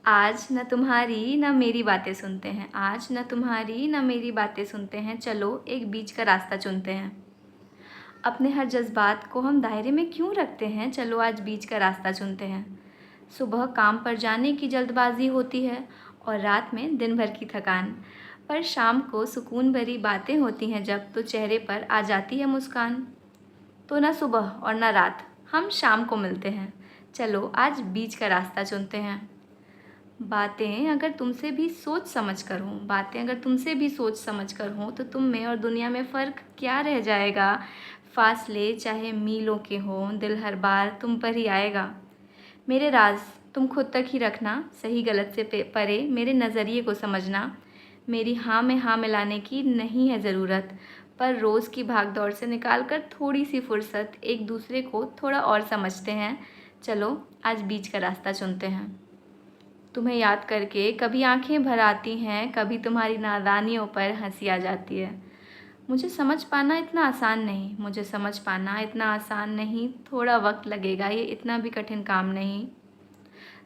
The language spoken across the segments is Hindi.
आज न तुम्हारी न मेरी बातें सुनते हैं, आज न तुम्हारी न मेरी बातें सुनते हैं, चलो एक बीच का रास्ता चुनते हैं। अपने हर जज्बात को हम दायरे में क्यों रखते हैं, चलो आज बीच का रास्ता चुनते हैं। सुबह काम पर जाने की जल्दबाजी होती है और रात में दिन भर की थकान, पर शाम को सुकून भरी बातें होती हैं जब, तो चेहरे पर आ जाती है मुस्कान। तो ना सुबह और ना रात, हम शाम को मिलते हैं, चलो आज बीच का रास्ता चुनते हैं। बातें अगर तुमसे भी सोच समझ कर हों, बातें अगर तुमसे भी सोच समझ कर हों, तो तुम में और दुनिया में फ़र्क क्या रह जाएगा। फासले चाहे मीलों के हों, दिल हर बार तुम पर ही आएगा। मेरे राज तुम खुद तक ही रखना, सही गलत से परे मेरे नज़रिए को समझना। मेरी हाँ में हाँ मिलाने की नहीं है ज़रूरत, पर रोज़ की भाग दौड़ से निकाल कर थोड़ी सी फुर्सत, एक दूसरे को थोड़ा और समझते हैं। चलो आज बीच का रास्ता चुनते हैं। तुम्हें याद करके कभी आंखें भर आती हैं, कभी तुम्हारी नादानियों पर हंसी आ जाती है। मुझे समझ पाना इतना आसान नहीं, मुझे समझ पाना इतना आसान नहीं, थोड़ा वक्त लगेगा, ये इतना भी कठिन काम नहीं।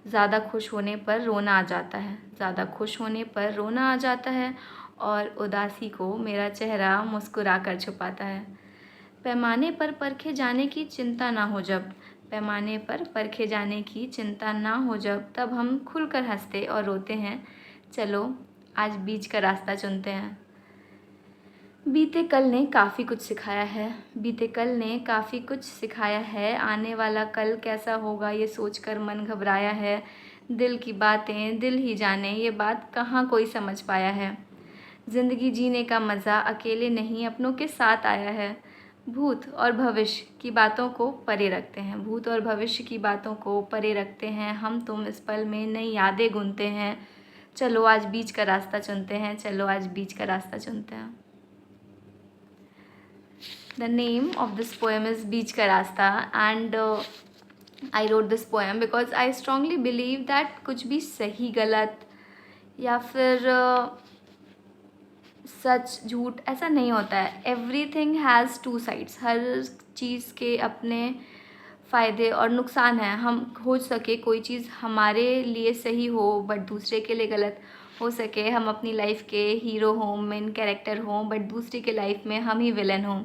ज़्यादा खुश होने पर रोना आ जाता है, ज़्यादा खुश होने पर रोना आ जाता है, और उदासी को मेरा चेहरा मुस्कुरा कर छुपाता है। पैमाने पर परखे जाने की चिंता ना हो जब, पैमाने पर परखे जाने की चिंता ना हो जब, तब हम खुलकर हंसते और रोते हैं। चलो आज बीच का रास्ता चुनते हैं। बीते कल ने काफ़ी कुछ सिखाया है, बीते कल ने काफ़ी कुछ सिखाया है, आने वाला कल कैसा होगा ये सोचकर मन घबराया है। दिल की बातें दिल ही जाने, ये बात कहाँ कोई समझ पाया है। ज़िंदगी जीने का मज़ा अकेले नहीं अपनों के साथ आया है। भूत और भविष्य की बातों को परे रखते हैं, भूत और भविष्य की बातों को परे रखते हैं, हम तुम इस पल में नई यादें बुनते हैं। चलो आज बीच का रास्ता चुनते हैं, चलो आज बीच का रास्ता चुनते हैं। The name of this poem is Beach Ka Rasta, and I wrote this poem because I strongly believe that कुछ भी सही गलत या फिर सच झूठ ऐसा नहीं होता है। एवरीथिंग हैज़ टू साइड्स, हर चीज़ के अपने फ़ायदे और नुकसान हैं। हम हो सके कोई चीज़ हमारे लिए सही हो बट दूसरे के लिए गलत, हो सके हम अपनी लाइफ के हीरो हों, मेन कैरेक्टर हों, बट दूसरे के लाइफ में हम ही विलन हों।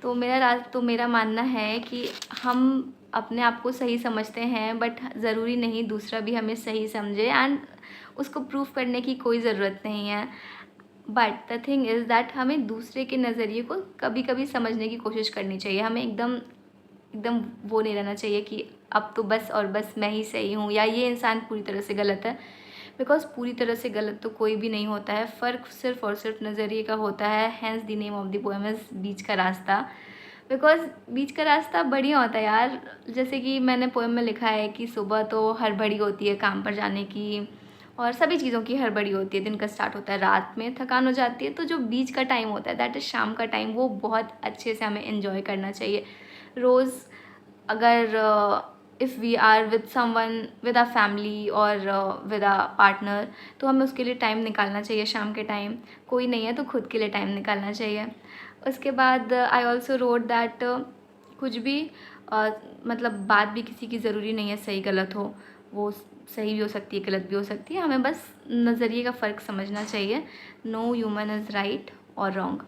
तो मेरा मानना है कि हम अपने आप को सही समझते हैं, बट ज़रूरी नहीं दूसरा भी हमें सही समझे, एंड उसको प्रूव करने की कोई ज़रूरत नहीं है। But the thing is that हमें दूसरे के नज़रिए को कभी कभी समझने की कोशिश करनी चाहिए। हमें एकदम एकदम वो नहीं रहना चाहिए कि अब तो बस और बस मैं ही सही हूँ या ये इंसान पूरी तरह से गलत है, बिकॉज पूरी तरह से गलत तो कोई भी नहीं होता है। फ़र्क सिर्फ और सिर्फ नज़रिए का होता है। Hence the name of the poem is बीच का रास्ता, बिकॉज बीच का रास्ता बढ़िया होता है यार। जैसे कि मैंने पोएम में लिखा है कि सुबह तो हड़बड़ी होती है काम पर जाने की, और सभी चीज़ों की हड़बड़ी होती है, दिन का स्टार्ट होता है, रात में थकान हो जाती है, तो जो बीच का टाइम होता है दैट इज़ शाम का टाइम, वो बहुत अच्छे से हमें एंजॉय करना चाहिए। रोज़ अगर if we are with someone, with a family और विद आ पार्टनर, तो हमें उसके लिए टाइम निकालना चाहिए। शाम के टाइम कोई नहीं है तो खुद के लिए टाइम निकालना चाहिए। उसके बाद आई ऑल्सो रोट दैट कुछ भी मतलब बात भी किसी की ज़रूरी नहीं है सही गलत हो, वो सही भी हो सकती है गलत भी हो सकती है, हमें बस नज़रिए का फ़र्क समझना चाहिए। नो ह्यूमन इज़ राइट और रॉन्ग।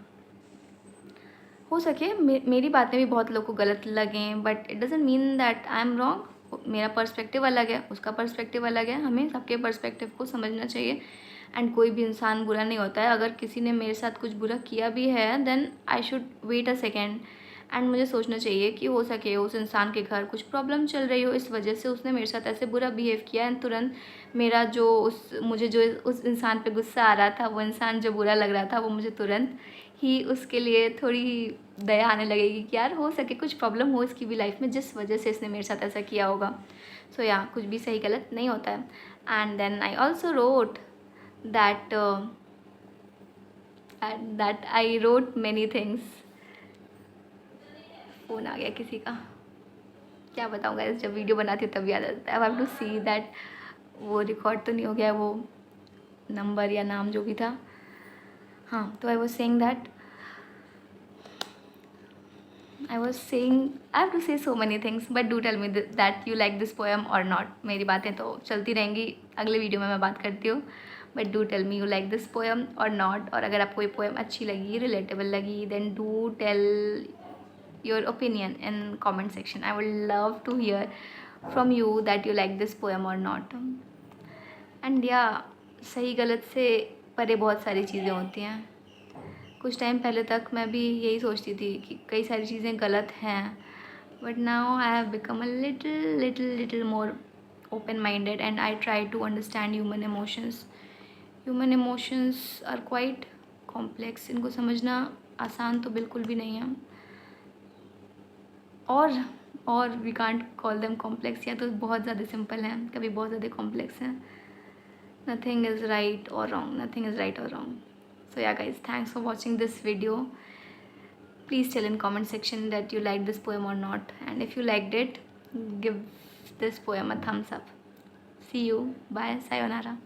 हो सके मेरी बातें भी बहुत लोग को गलत लगें, but it doesn't mean that I am wrong. मेरा पर्सपेक्टिव अलग है, उसका पर्सपेक्टिव अलग है, हमें सबके पर्सपेक्टिव को समझना चाहिए। एंड कोई भी इंसान बुरा नहीं होता है। अगर किसी ने मेरे साथ कुछ बुरा किया भी है, then I should wait a second, and मुझे सोचना चाहिए कि हो सके उस इंसान के घर कुछ प्रॉब्लम चल रही हो, इस वजह से उसने मेरे साथ ऐसे बुरा बिहेव किया, एंड तुरंत मेरा जो मुझे जो उस इंसान पे गुस्सा आ रहा था, वो इंसान जो बुरा लग रहा था, वो मुझे तुरंत ही उसके लिए थोड़ी दया आने लगेगी कि यार हो सके कुछ प्रॉब्लम हो इसकी भी लाइफ में, जिस वजह से इसने मेरे साथ ऐसा किया होगा। सो या कुछ भी सही गलत नहीं होता है। And then I also wrote that I wrote many things. Phone आ गया किसी का, क्या बताऊँ गाइस, जब वीडियो बनाती हूँ तब याद आता है। I have to see that वो रिकॉर्ड तो नहीं हो गया, वो नंबर या नाम जो भी था। हाँ, तो I was saying that I was saying I have to say so many things, but do tell me that you like this poem or not. मेरी बातें तो चलती रहेंगी, अगले वीडियो में मैं बात करती हूँ, but do tell me you like this poem or not. और अगर आपको ये पोएम अच्छी लगी, रिलेटेबल लगी, then do tell your opinion in comment section. I would love to hear from you that you like this poem or not. And या सही गलत से परे बहुत सारी चीज़ें होती हैं. कुछ टाइम पहले तक मैं भी यही सोचती थी कि कई सारी चीज़ें गलत हैं, but now I have become a little more open minded and I try to understand human emotions. Human emotions are quite complex. इनको समझना आसान तो बिल्कुल भी नहीं है, और we can't call them complex. या तो बहुत ज़्यादा सिंपल हैं, कभी बहुत ज़्यादा कॉम्प्लेक्स हैं. nothing is right or wrong. So yeah guys, thanks for watching this video. Please tell in comment section that you liked this poem or not, and if you liked it, give this poem a thumbs up. See you, bye, sayonara.